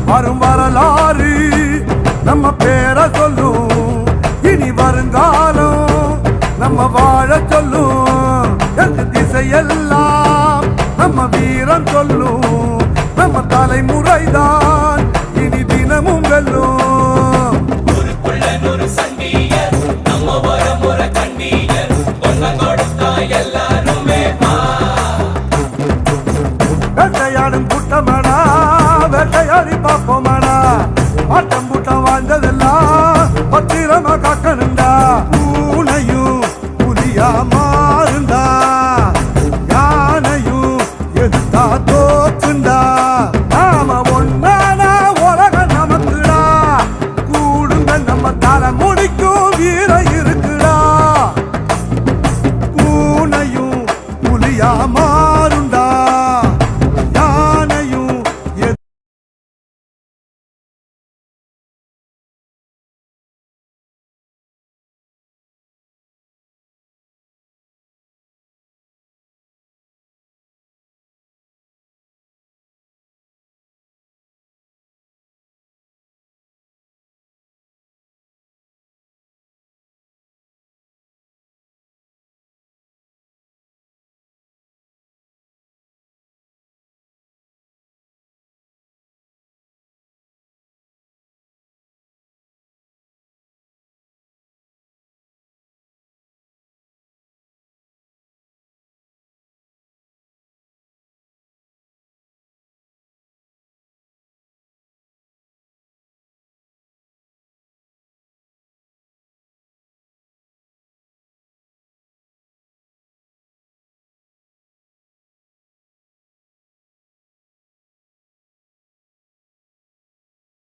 வரும் வரலாறு நம்ம பேரை சொல்லும், இனி வருங்காலம் நம்ம வாழ சொல்லும். எந்த திசையெல்லாம் நம்ம வீரம் சொல்லும், நம்ம தலைமுறைதான் இனி தினமும் வெல்லும். வேட்டையாடும் கூட்டமடா, வேட்டையாடி பார்ப்போமா.